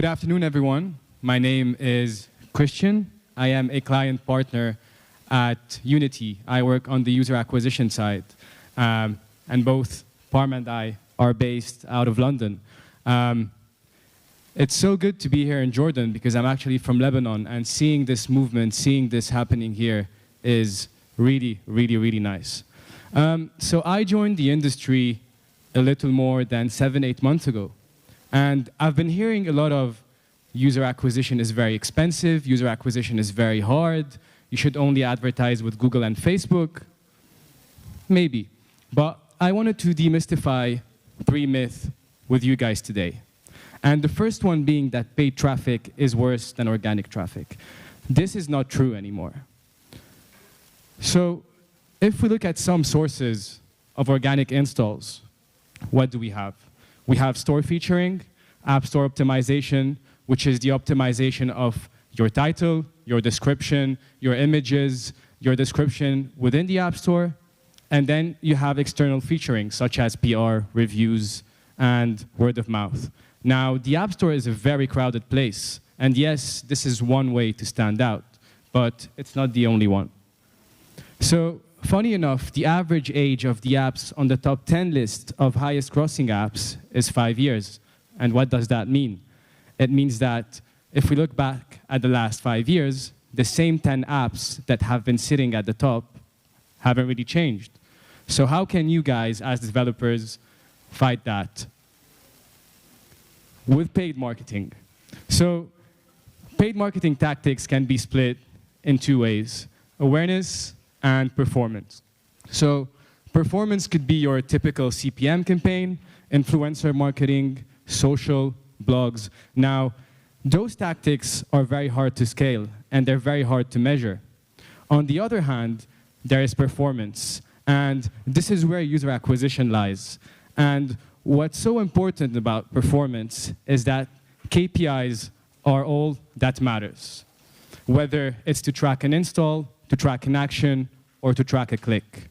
Good afternoon, everyone. My name is Christian. I am a client partner at Unity. I work on the user acquisition side. And both Parm and I are based out of London. It's so good to be here in Jordan because I'm actually from Lebanon, and seeing this movement, seeing this happening here is really, really, really nice. So I joined the industry a little more than 7-8 months ago. And I've been hearing a lot of user acquisition is very expensive, user acquisition is very hard, you should only advertise with Google and Facebook. Maybe. But I wanted to demystify 3 myths with you guys today. And the first one being that paid traffic is worse than organic traffic. This is not true anymore. So if we look at some sources of organic installs, what do we have? We have store featuring, app store optimization, which is the optimization of your title, your description, your images, your description within the app store. And then you have external featuring, such as PR, reviews, and word of mouth. Now, the app store is a very crowded place. And yes, this is one way to stand out, but it's not the only one. So, funny enough, the average age of the apps on the top 10 list of highest grossing apps is 5 years. And what does that mean? It means that if we look back at the last 5 years, the same 10 apps that have been sitting at the top haven't really changed. So how can you guys, as developers, fight that? With paid marketing. So paid marketing tactics can be split in 2 ways: awareness and performance. So performance could be your typical CPM campaign, influencer marketing, social, blogs. Now, those tactics are very hard to scale, and they're very hard to measure. On the other hand, there is performance, and this is where user acquisition lies. And what's so important about performance is that KPIs are all that matters, whether it's to track an install, to track an action, or to track a click.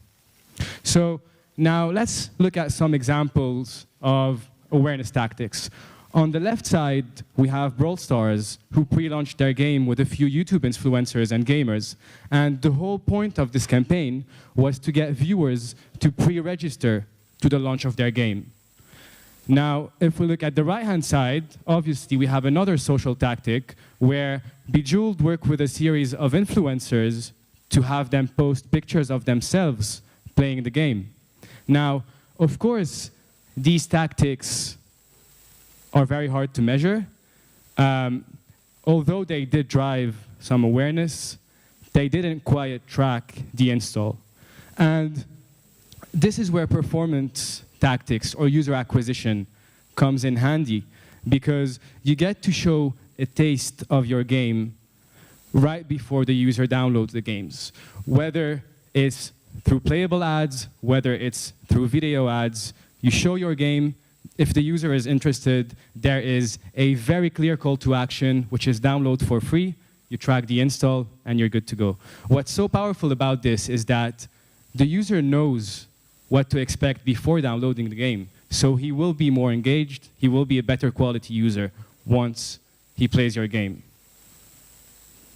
So now let's look at some examples of awareness tactics. On the left side, we have Brawl Stars, who pre-launched their game with a few YouTube influencers and gamers. And the whole point of this campaign was to get viewers to pre-register to the launch of their game. Now, if we look at the right-hand side, obviously we have another social tactic where Bejeweled worked with a series of influencers to have them post pictures of themselves playing the game. Now, of course, these tactics are very hard to measure. Although they did drive some awareness, they didn't quite track the install. And this is where performance tactics or user acquisition comes in handy, because you get to show a taste of your game right before the user downloads the games, whether it's through playable ads, whether it's through video ads. You show your game. If the user is interested, there is a very clear call to action, which is download for free. You track the install, and you're good to go. What's so powerful about this is that the user knows what to expect before downloading the game. So he will be more engaged. He will be a better quality user once he plays your game.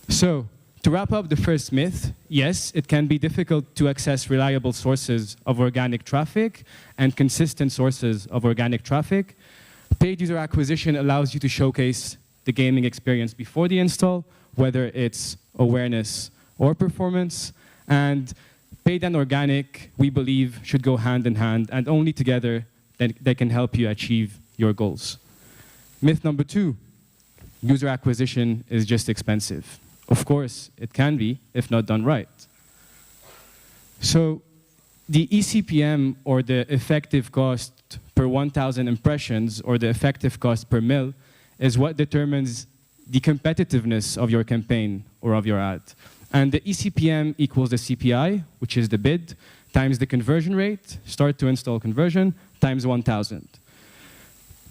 So, to wrap up the first myth, yes, it can be difficult to access reliable sources of organic traffic and consistent sources of organic traffic. Paid user acquisition allows you to showcase the gaming experience before the install, whether it's awareness or performance. And paid and organic, we believe, should go hand in hand, and only together they can help you achieve your goals. Myth number 2, user acquisition is just expensive. Of course, it can be, if not done right. So the eCPM, or the effective cost per 1,000 impressions, or the effective cost per mil, is what determines the competitiveness of your campaign or of your ad. And the eCPM equals the CPI, which is the bid, times the conversion rate, start to install conversion, times 1,000.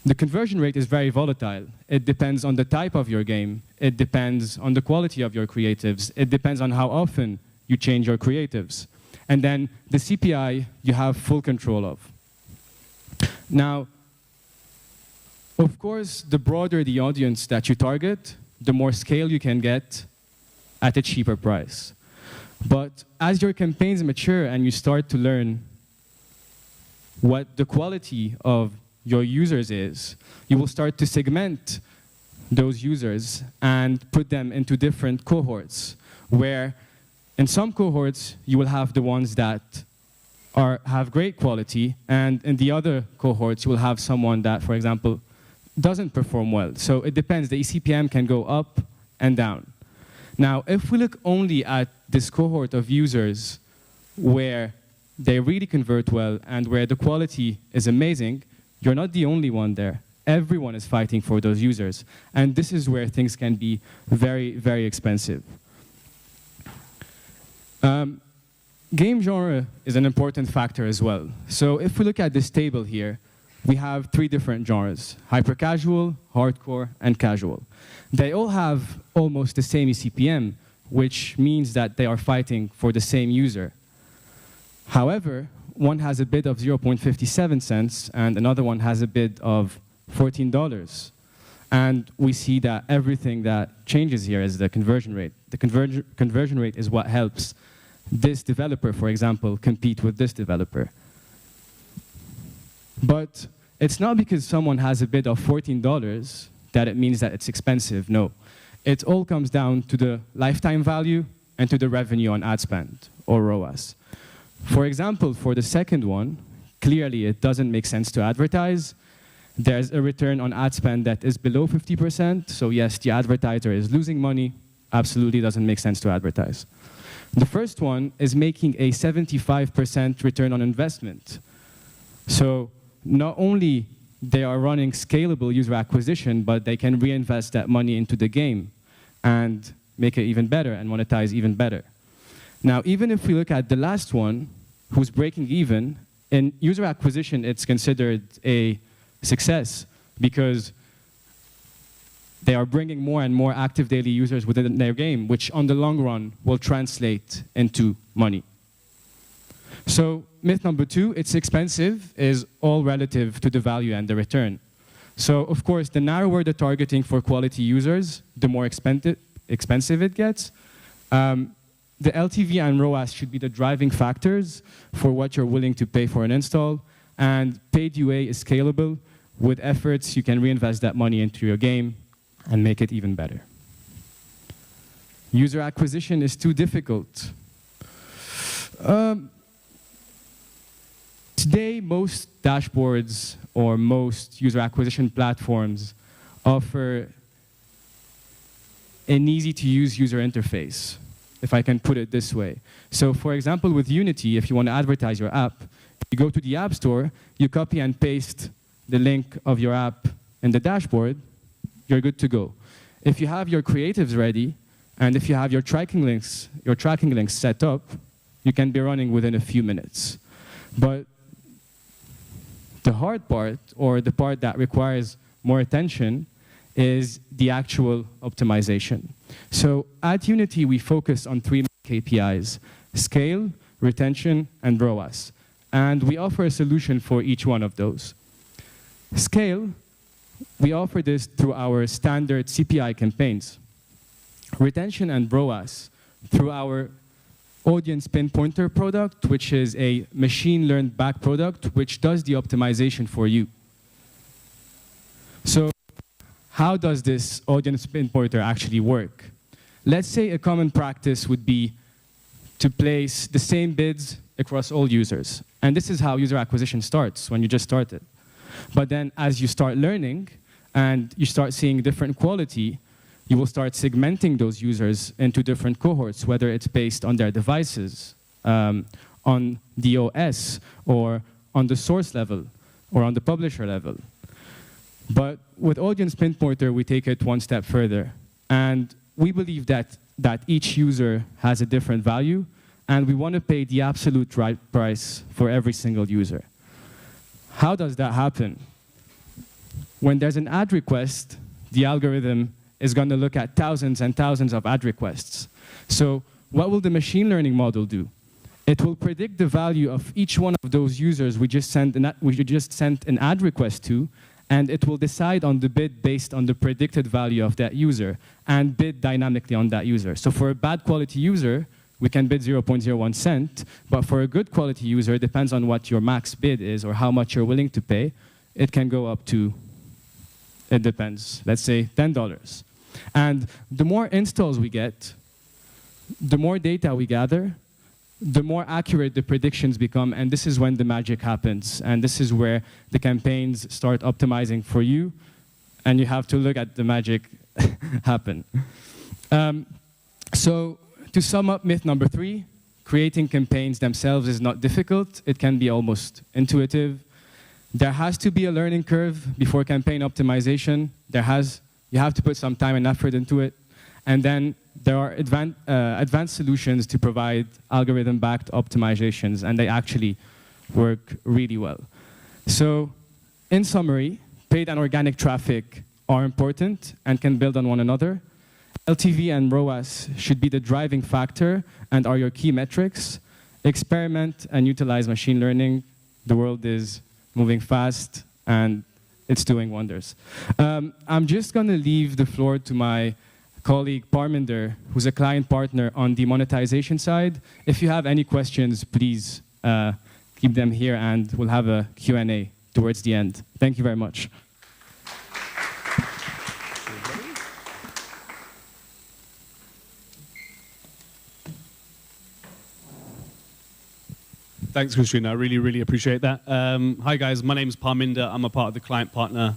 The conversion rate is very volatile. It depends on the type of your game. It depends on the quality of your creatives. It depends on how often you change your creatives. And then the CPI you have full control of. Now, Of course, the broader the audience that you target, the more scale you can get at a cheaper price. But as your campaigns mature and you start to learn what the quality of your users is, you will start to segment those users and put them into different cohorts, where in some cohorts you will have the ones that have great quality, and in the other cohorts you will have someone that, for example, doesn't perform well. So it depends. The eCPM can go up and down. Now, if we look only at this cohort of users where they really convert well and where the quality is amazing, you're not the only one there. Everyone is fighting for those users. And this is where things can be very, very expensive. Game genre is an important factor as well. So if we look at this table here, we have 3 different genres: hyper-casual, hardcore, and casual. They all have almost the same eCPM, which means that they are fighting for the same user. However, one has a bid of 0.57 cents, and another one has a bid of $14. And we see that everything that changes here is the conversion rate. The conversion rate is what helps this developer, for example, compete with this developer. But it's not because someone has a bid of $14 that it means that it's expensive. No. It all comes down to the lifetime value and to the revenue on ad spend, or ROAS. For example, for the second one, clearly it doesn't make sense to advertise. There's a return on ad spend that is below 50%. So yes, the advertiser is losing money. Absolutely doesn't make sense to advertise. The first one is making a 75% return on investment. So not only they are running scalable user acquisition, but they can reinvest that money into the game and make it even better and monetize even better. Now, even if we look at the last one, who's breaking even, in user acquisition, it's considered a success because they are bringing more and more active daily users within their game, which on the long run will translate into money. So myth number 2, it's expensive, is all relative to the value and the return. So of course, the narrower the targeting for quality users, the more expensive it gets. The LTV and ROAS should be the driving factors for what you're willing to pay for an install. And paid UA is scalable. With efforts, you can reinvest that money into your game and make it even better. User acquisition is too difficult. Today, most dashboards or most user acquisition platforms offer an easy-to-use user interface, if I can put it this way. So for example, with Unity, if you want to advertise your app, you go to the App Store, you copy and paste the link of your app in the dashboard, you're good to go. If you have your creatives ready, and if you have your tracking links set up, you can be running within a few minutes. But the hard part, or the part that requires more attention, is the actual optimization. So at Unity, we focus on 3 KPIs: scale, retention, and ROAS. And we offer a solution for each one of those. Scale, we offer this through our standard CPI campaigns. Retention and ROAS through our audience pinpointer product, which is a machine-learned back product, which does the optimization for you. So how does this audience pinpointer actually work? Let's say a common practice would be to place the same bids across all users. And this is how user acquisition starts, when you just start it. But then as you start learning and you start seeing different quality, you will start segmenting those users into different cohorts, whether it's based on their devices, on the OS, or on the source level, or on the publisher level. But with Audience Pinpointer, we take it one step further. And we believe that each user has a different value, and we want to pay the absolute right price for every single user. How does that happen? When there's an ad request, the algorithm is going to look at thousands and thousands of ad requests. So what will the machine learning model do? It will predict the value of each one of those users we just sent an ad request to, and it will decide on the bid based on the predicted value of that user and bid dynamically on that user. So for a bad quality user, we can bid 0.01 cent, but for a good quality user, it depends on what your max bid is or how much you're willing to pay. It can go up to, it depends, let's say $10. And the more installs we get, the more data we gather, the more accurate the predictions become, and this is when the magic happens. And this is where the campaigns start optimizing for you, and you have to look at the magic happen. So to sum up myth number 3, creating campaigns themselves is not difficult. It can be almost intuitive. There has to be a learning curve before campaign optimization. You have to put some time and effort into it. And then there are advanced solutions to provide algorithm-backed optimizations, and they actually work really well. So in summary, paid and organic traffic are important and can build on one another. LTV and ROAS should be the driving factor and are your key metrics. Experiment and utilize machine learning. The world is moving fast, and it's doing wonders. I'm just going to leave the floor to my colleague Parminder, who's a client partner on the monetization side. If you have any questions, please keep them here, and we'll have a Q&A towards the end. Thank you very much. Thanks, Christian. I really, really appreciate that. Hi, guys. My name is Parminder. I'm a part of the client partner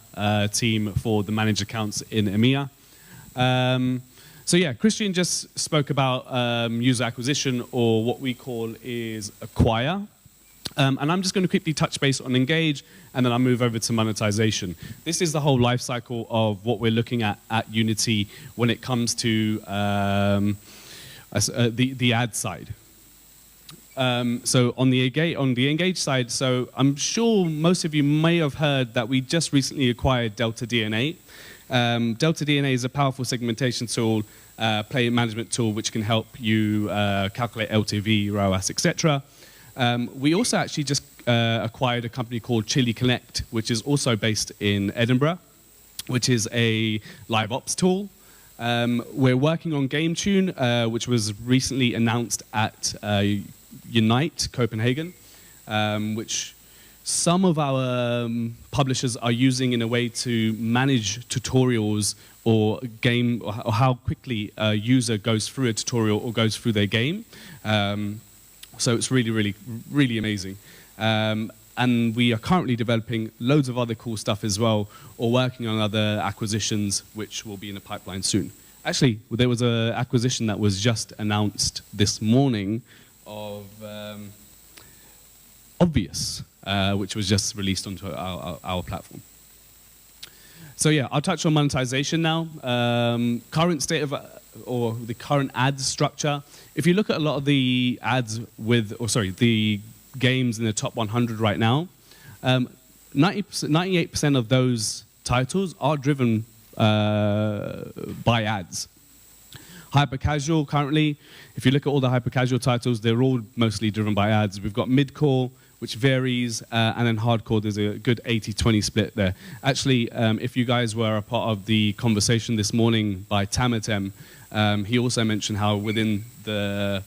team for the managed accounts in EMEA. So yeah, Christian just spoke about user acquisition, or what we call is acquire. And I'm just going to quickly touch base on engage, and then I'll move over to monetization. This is the whole life cycle of what we're looking at Unity when it comes to the ad side. So on the engage side, so I'm sure most of you may have heard that we just recently acquired Delta DNA. Delta DNA is a powerful segmentation tool, player management tool, which can help you calculate LTV, ROAS, etc. We also actually just acquired a company called Chili Connect, which is also based in Edinburgh, which is a live ops tool. We're working on GameTune, which was recently announced at Unite Copenhagen, which some of our publishers are using in a way to manage tutorials or how quickly a user goes through a tutorial or goes through their game. So it's really, really, really amazing. And we are currently developing loads of other cool stuff as well, or working on other acquisitions, which will be in the pipeline soon. Actually, there was an acquisition that was just announced this morning of Obvious, which was just released onto our platform. So yeah, I'll touch on monetization now. Current state of, or the current ad structure. If you look at a lot of the ads the games in the top 100 right now, 98% of those titles are driven by ads. Hyper-casual currently, if you look at all the hyper-casual titles, they're all mostly driven by ads. We've got mid-core, which varies, and then hardcore, there's a good 80-20 split there. Actually, if you guys were a part of the conversation this morning by Tamatem, he also mentioned how within the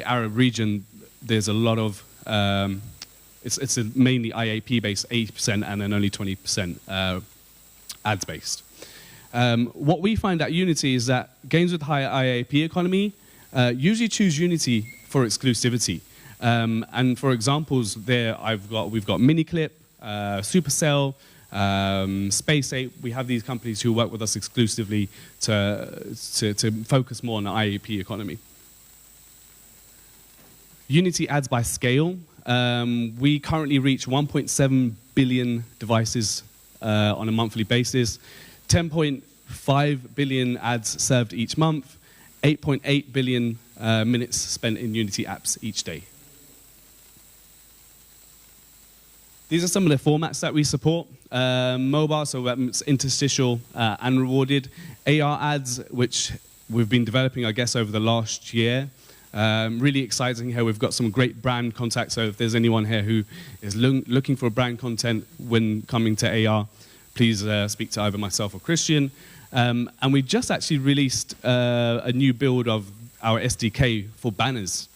Arab region, there's a lot of, it's mainly IAP-based, 80%, and then only 20% ads-based. What we find at Unity is that games with higher IAP economy usually choose Unity for exclusivity. And for examples there, we've got Miniclip, Supercell, Space 8. We have these companies who work with us exclusively to focus more on the IAP economy. Unity ads by scale. We currently reach 1.7 billion devices on a monthly basis. 10.5 billion ads served each month, 8.8 billion minutes spent in Unity apps each day. These are some of the formats that we support. Mobile, so it's interstitial and rewarded. AR ads, which we've been developing, I guess, over the last year. Really exciting here. We've got some great brand contacts. So if there's anyone here who is looking for brand content when coming to AR, please speak to either myself or Christian. And we just actually released a new build of our SDK for banners.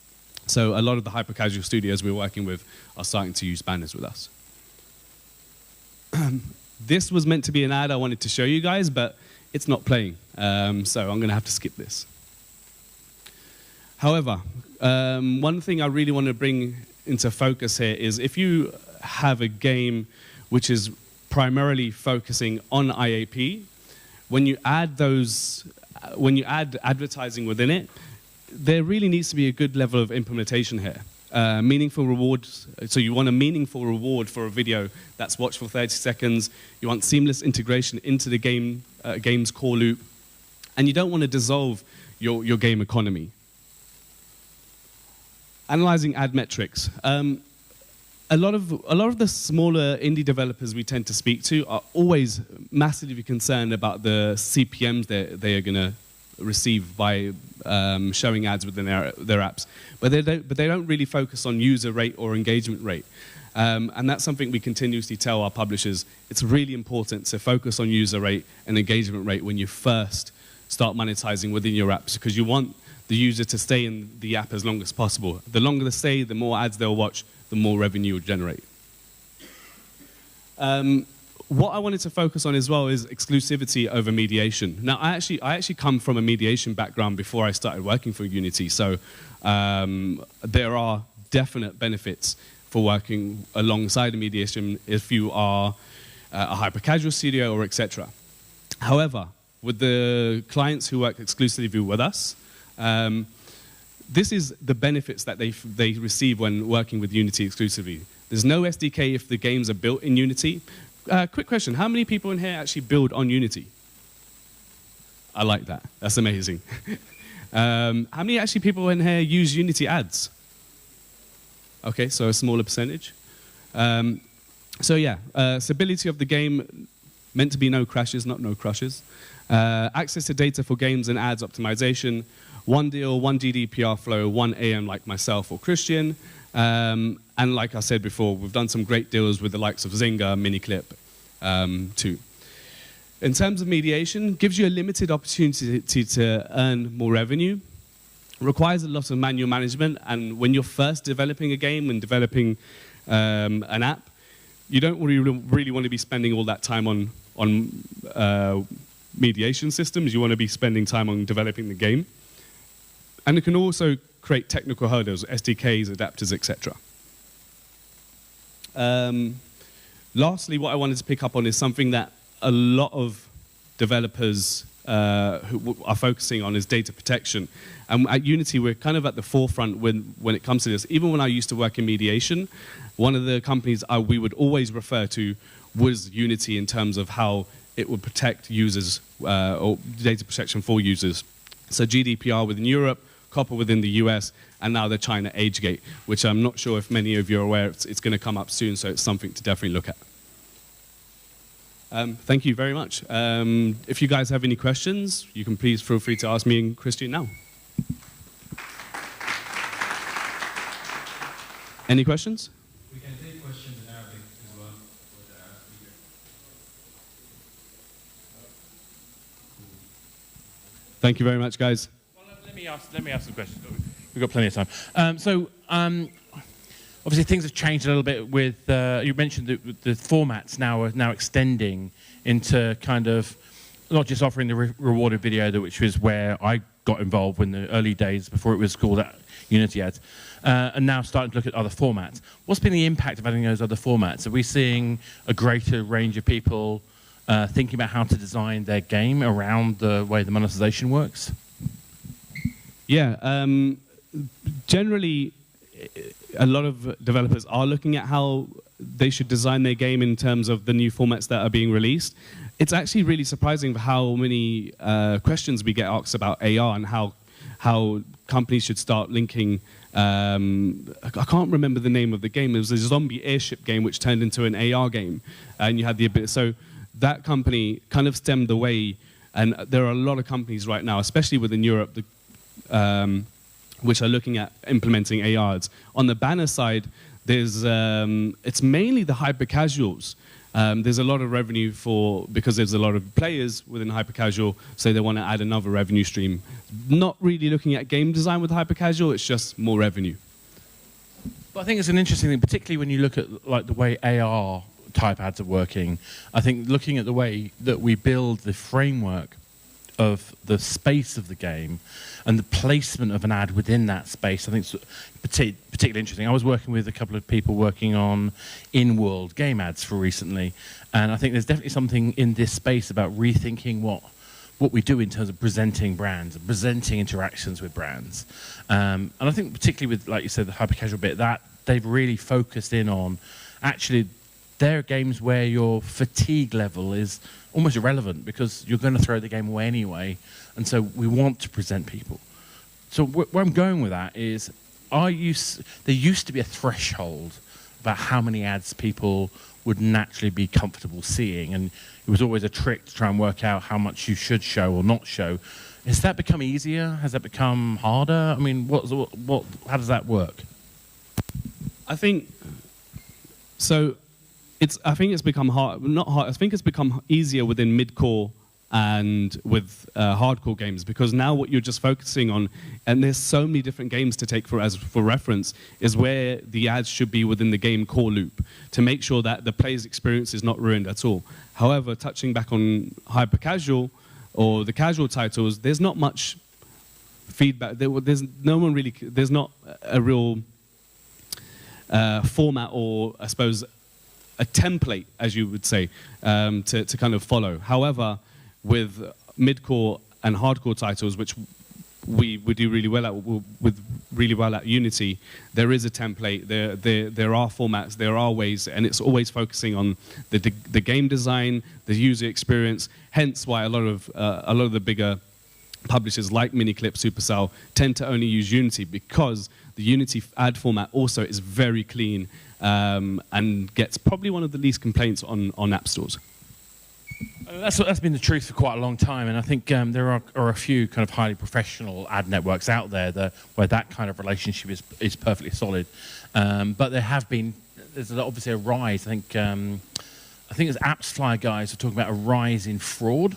So a lot of the hyper-casual studios we're working with are starting to use banners with us. This was meant to be an ad I wanted to show you guys, but it's not playing. So I'm going to have to skip this. However, one thing I really want to bring into focus here is if you have a game which is primarily focusing on IAP, when you add advertising within it, there really needs to be a good level of implementation here. Meaningful rewards, so you want a meaningful reward for a video that's watched for 30 seconds. You want seamless integration into the game's core loop. And you don't want to dissolve your game economy. Analyzing ad metrics. A lot of the smaller indie developers we tend to speak to are always massively concerned about the CPMs they are going to receive by showing ads within their apps, but they don't really focus on user rate or engagement rate, and that's something we continuously tell our publishers. It's really important to focus on user rate and engagement rate when you first start monetizing within your apps, because you want the user to stay in the app as long as possible. The longer they stay, the more ads they'll watch, the more revenue you'll generate. What I wanted to focus on as well is exclusivity over mediation. Now, I actually come from a mediation background before I started working for Unity, so there are definite benefits for working alongside a mediation if you are a hyper-casual studio or etc. However, with the clients who work exclusively with us, this is the benefits that they receive when working with Unity exclusively. There's no SDK if the games are built in Unity. Quick question, how many people in here actually build on Unity? I like that, that's amazing. How many actually people in here use Unity ads? Okay, so a smaller percentage. So yeah, stability of the game, meant to be no crashes, not no crushes. Access to data for games and ads optimization, one deal, one GDPR flow, one AM like myself or Christian. And like I said before, we've done some great deals with the likes of Zynga, Miniclip, too. In terms of mediation, gives you a limited opportunity to earn more revenue, requires a lot of manual management, and when you're first developing a game and developing an app, you don't really want to be spending all that time on mediation systems. You want to be spending time on developing the game. And it can also create technical hurdles, SDKs, adapters, etc. Lastly, what I wanted to pick up on is something that a lot of developers who are focusing on is data protection. And at Unity, we're kind of at the forefront when it comes to this. Even when I used to work in mediation, one of the companies we would always refer to was Unity in terms of how it would protect users or data protection for users. So GDPR within Europe, COPPA within the US, and now the China age gate, which I'm not sure if many of you are aware. It's going to come up soon, so it's something to definitely look at. Thank you very much. If you guys have any questions, you can please feel free to ask me and Christian now. Any questions? We can take questions in Arabic as well. Thank you very much, guys. Well, let me ask some questions. We've got plenty of time. Obviously things have changed a little bit with, you mentioned that the formats are now extending into kind of not just offering the rewarded video, which was where I got involved in the early days before it was called Unity Ads, and now starting to look at other formats. What's been the impact of adding those other formats? Are we seeing a greater range of people thinking about how to design their game around the way the monetization works? Yeah, generally, a lot of developers are looking at how they should design their game in terms of the new formats that are being released. It's actually really surprising how many questions we get asked about AR and how companies should start linking. I can't remember the name of the game. It was a zombie airship game which turned into an AR game, and you had the ability. So that company kind of stemmed the way, and there are a lot of companies right now, especially within Europe, which are looking at implementing AR ads. On the banner side, there's it's mainly the hyper casuals. There's a lot of revenue because there's a lot of players within hyper casual, so they want to add another revenue stream. Not really looking at game design with hyper casual, it's just more revenue. But I think it's an interesting thing, particularly when you look at like the way AR type ads are working. I think looking at the way that we build the framework of the space of the game and the placement of an ad within that space, I think it's particularly interesting. I was working with a couple of people working on in-world game ads for recently, and I think there's definitely something in this space about rethinking what we do in terms of presenting brands and presenting interactions with brands. And I think particularly with, like you said, the hyper-casual bit, that they've really focused in on actually there are games where your fatigue level is almost irrelevant because you're going to throw the game away anyway, and so we want to present people. So where I'm going with that is there used to be a threshold about how many ads people would naturally be comfortable seeing, and it was always a trick to try and work out how much you should show or not show. Has that become easier? Has that become harder? I mean, how does that work? I think so. I think it's become not hard. I think it's become easier within mid-core and with hardcore games, because now what you're just focusing on, and there's so many different games to take for reference, is where the ads should be within the game core loop to make sure that the player's experience is not ruined at all. However, touching back on hyper casual or the casual titles, there's not much feedback. There's not a real format, or I suppose a template, as you would say, to kind of follow. However, with mid-core and hardcore titles, which we do really well at Unity, there is a template. There are formats. There are ways, and it's always focusing on the game design, the user experience. Hence, why a lot of the bigger publishers like Miniclip, Supercell tend to only use Unity, because the Unity ad format also is very clean and gets probably one of the least complaints on app stores. That's been the truth for quite a long time, and I think there are a few kind of highly professional ad networks out there where that kind of relationship is perfectly solid. But there's obviously a rise. I think as AppsFlyer guys are talking about a rise in fraud,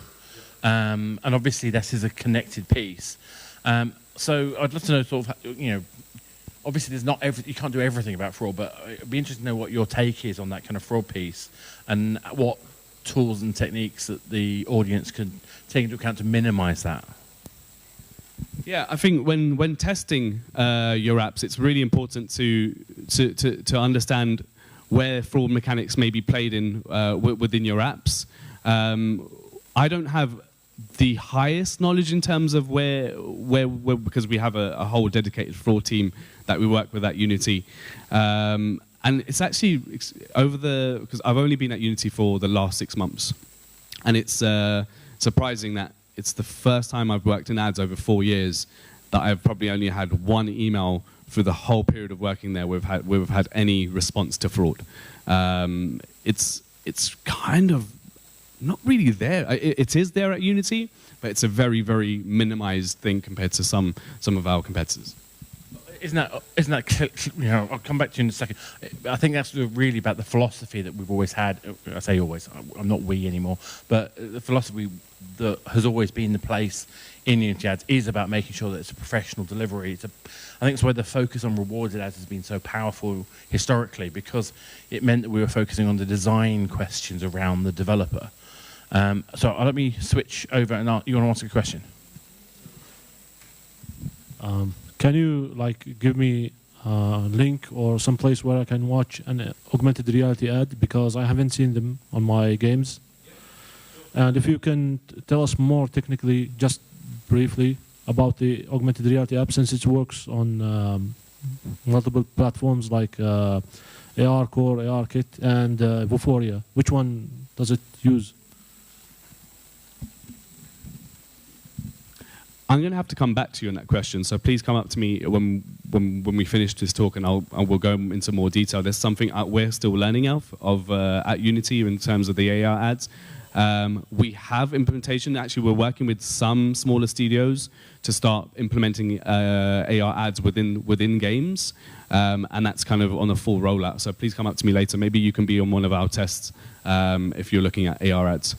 and obviously this is a connected piece. So I'd love to know sort of, obviously you can't do everything about fraud, but it'd be interesting to know what your take is on that kind of fraud piece and what tools and techniques that the audience can take into account to minimize that. Yeah, I think when testing your apps, it's really important to understand where fraud mechanics may be played in within your apps. I don't have the highest knowledge in terms of where because we have a whole dedicated fraud team that we work with at Unity. And it's actually because I've only been at Unity for the last 6 months, and it's surprising that it's the first time I've worked in ads over 4 years that I've probably only had one email through the whole period of working there we've had any response to fraud. It's kind of not really there. It is there at Unity, but it's a very, very minimized thing compared to some of our competitors. Isn't that I'll come back to you in a second. I think that's really about the philosophy that we've always had. I say always, I'm not we anymore, but the philosophy that has always been the place in Unity ads is about making sure that it's a professional delivery. I think it's why the focus on rewarded ads has been so powerful historically, because it meant that we were focusing on the design questions around the developer. So let me switch over, and you want to answer a question? Can you give me a link or some place where I can watch an augmented reality ad, because I haven't seen them on my games? And if you can tell us more technically, just briefly, about the augmented reality app, since it works on multiple platforms like AR Core, AR Kit, and Vuforia. Which one does it use? I'm going to have to come back to you on that question, so please come up to me when we finish this talk, and we'll go into more detail. There's something we're still learning of at Unity in terms of the AR ads. We have implementation. Actually, we're working with some smaller studios to start implementing AR ads within games, and that's kind of on a full rollout. So please come up to me later. Maybe you can be on one of our tests if you're looking at AR ads.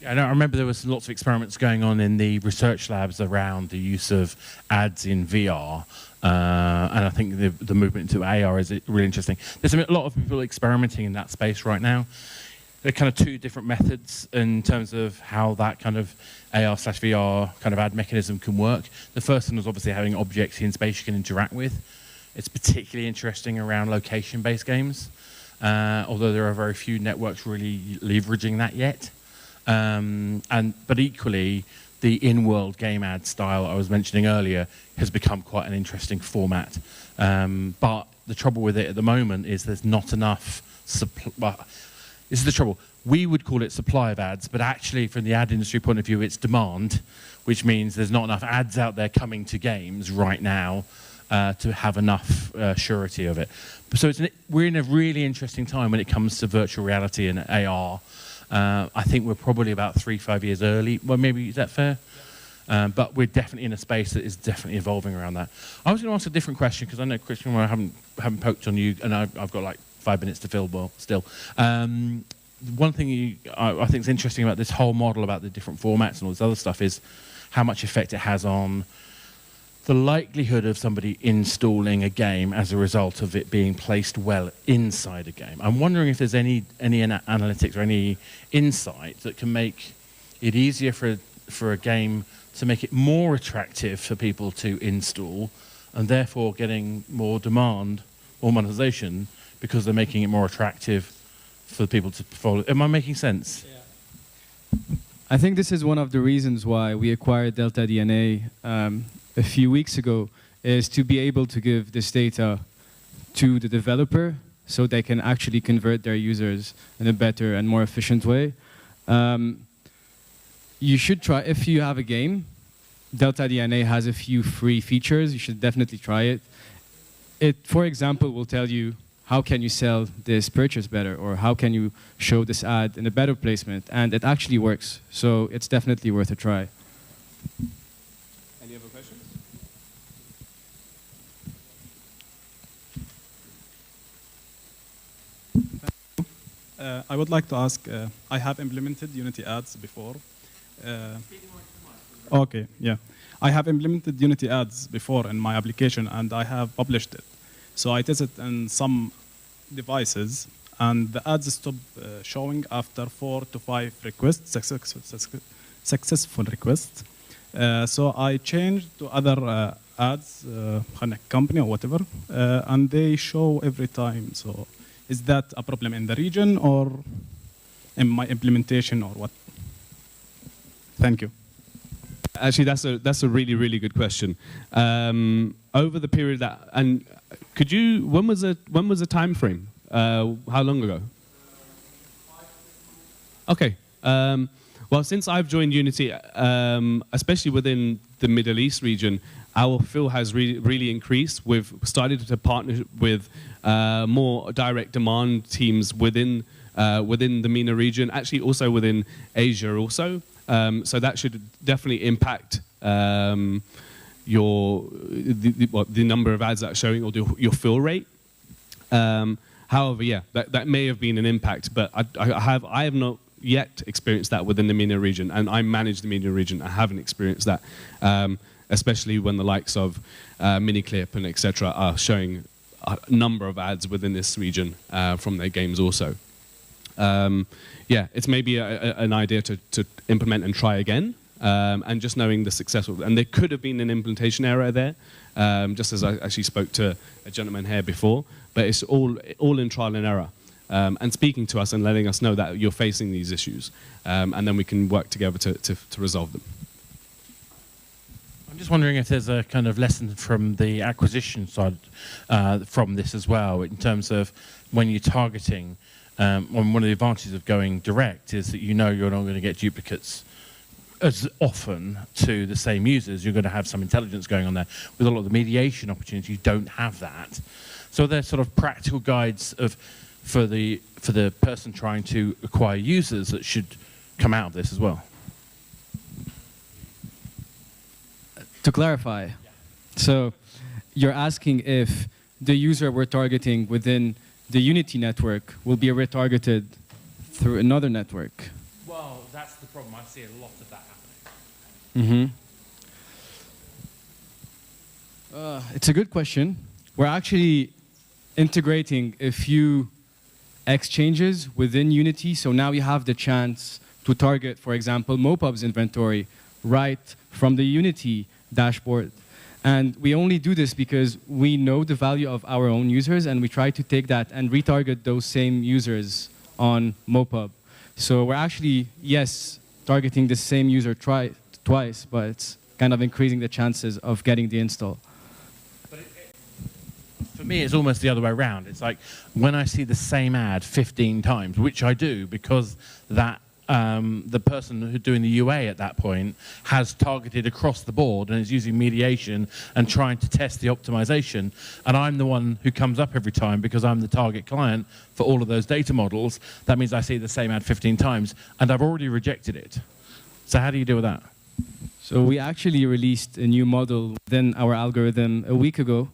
Yeah, I remember there was lots of experiments going on in the research labs around the use of ads in VR, and I think the movement into AR is really interesting. There's a lot of people experimenting in that space right now. There are kind of two different methods in terms of how that kind of AR/VR kind of ad mechanism can work. The first one is obviously having objects in space you can interact with. It's particularly interesting around location-based games, although there are very few networks really leveraging that yet. But equally, the in-world game ad style I was mentioning earlier has become quite an interesting format. But the trouble with it at the moment is there's not enough supply. This is the trouble. We would call it supply of ads, but actually from the ad industry point of view, it's demand, which means there's not enough ads out there coming to games right now to have enough surety of it. So we're in a really interesting time when it comes to virtual reality and AR. I think we're probably about 3-5 years early. Well, maybe, is that fair? But we're definitely in a space that is definitely evolving around that. I was going to ask a different question, because I know, Christian, I haven't poked on you, and I've got like 5 minutes to fill, well, still. One thing I think is interesting about this whole model, about the different formats and all this other stuff, is how much effect it has on the likelihood of somebody installing a game as a result of it being placed well inside a game. I'm wondering if there's any analytics or any insight that can make it easier for a game to make it more attractive for people to install, and therefore getting more demand or monetization because they're making it more attractive for people to follow. Am I making sense? Yeah. I think this is one of the reasons why we acquired Delta DNA a few weeks ago, is to be able to give this data to the developer so they can actually convert their users in a better and more efficient way. You should try, if you have a game, Delta DNA has a few free features. You should definitely try it. It, for example, will tell you how can you sell this purchase better, or how can you show this ad in a better placement, and it actually works. So it's definitely worth a try. Any other questions? I would like to ask, I have implemented Unity ads before. Okay, yeah. I have implemented Unity ads before in my application, and I have published it. So I tested in some devices, and the ads stop showing after 4 to 5 requests, successful requests. So I changed to other ads, company or whatever, and they show every time. So is that a problem in the region or in my implementation or what? Thank you. Actually, that's a really, really good question. Over the period that, and could you, when was the time frame? How long ago? Okay. Well, since I've joined Unity, especially within the Middle East region, our fill has really increased. We've started to partner with more direct demand teams within the MENA region, actually also within Asia also. So that should definitely impact the number of ads that are showing, or your fill rate. However, yeah, that may have been an impact, but I have not yet experienced that within the MENA region, and I manage the MENA region. I haven't experienced that, especially when the likes of Miniclip and etc. are showing a number of ads within this region from their games also. Yeah, it's maybe an idea to implement and try again, and just knowing the successful. And there could have been an implementation error there, just as I actually spoke to a gentleman here before. But it's all in trial and error, and speaking to us and letting us know that you're facing these issues, and then we can work together to resolve them. I'm just wondering if there's a kind of lesson from the acquisition side from this as well, in terms of when you're targeting. One of the advantages of going direct is that you know you're not going to get duplicates as often to the same users. You're going to have some intelligence going on there. With a lot of the mediation opportunities, you don't have that. So there's sort of practical guides of for the person trying to acquire users that should come out of this as well. To clarify, so you're asking if the user we're targeting within the Unity network will be retargeted through another network. Well, that's the problem. I see a lot of that happening. It's a good question. We're actually integrating a few exchanges within Unity, so now you have the chance to target, for example, Mopub's inventory right from the Unity dashboard. And we only do this because we know the value of our own users, and we try to take that and retarget those same users on Mopub. So we're actually, yes, targeting the same user twice, but it's kind of increasing the chances of getting the install. For me, it's almost the other way around. It's like when I see the same ad 15 times, which I do because that the person who's doing the UA at that point has targeted across the board and is using mediation and trying to test the optimization, and I'm the one who comes up every time because I'm the target client for all of those data models. That means I see the same ad 15 times, and I've already rejected it. So how do you deal with that? So we actually released a new model within our algorithm a week ago,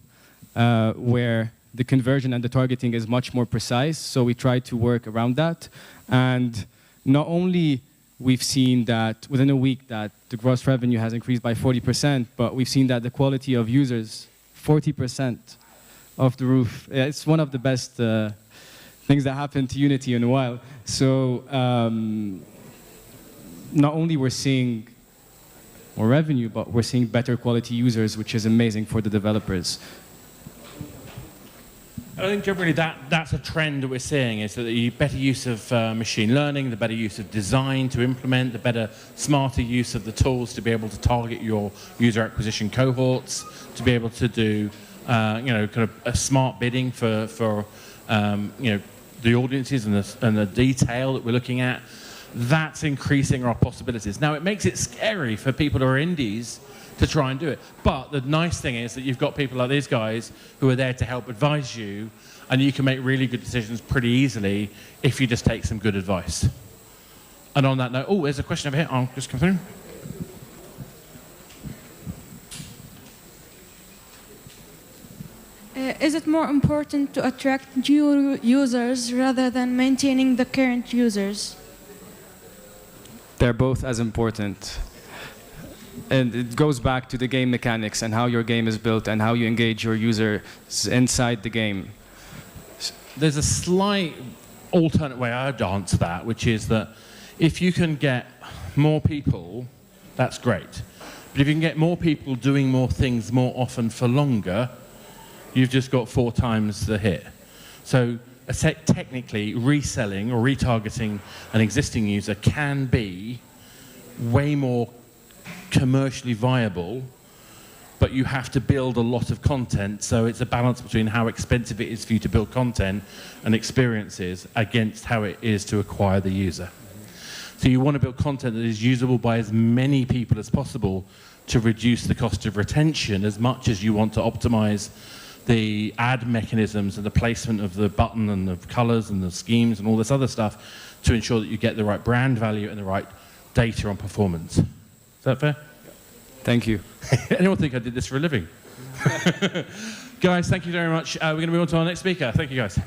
where the conversion and the targeting is much more precise. So we try to work around that. And not only we've seen that within a week that the gross revenue has increased by 40%, but we've seen that the quality of users, 40% off the roof. It's one of the best things that happened to Unity in a while. So not only we're seeing more revenue, but we're seeing better quality users, which is amazing for the developers. I think generally that's a trend that we're seeing, is that the better use of machine learning, the better use of design to implement, the better, smarter use of the tools to be able to target your user acquisition cohorts, to be able to do, kind of a smart bidding for the audiences and the detail that we're looking at. That's increasing our possibilities. Now, it makes it scary for people who are indies to try and do it. But the nice thing is that you've got people like these guys who are there to help advise you, and you can make really good decisions pretty easily if you just take some good advice. And on that note, oh, there's a question over here. I'll just come through. Is it more important to attract new users rather than maintaining the current users? They're both as important. And it goes back to the game mechanics and how your game is built and how you engage your users inside the game. There's a slight alternate way I'd answer that, which is that if you can get more people, that's great. But if you can get more people doing more things more often for longer, you've just got 4 times the hit. So technically, reselling or retargeting an existing user can be way more commercially viable, but you have to build a lot of content, so it's a balance between how expensive it is for you to build content and experiences against how it is to acquire the user. So you want to build content that is usable by as many people as possible to reduce the cost of retention as much as you want to optimize the ad mechanisms and the placement of the button and the colors and the schemes and all this other stuff to ensure that you get the right brand value and the right data on performance. Is that fair? Thank you. Anyone think I did this for a living? Guys, thank you very much. We're going to move on to our next speaker. Thank you, guys.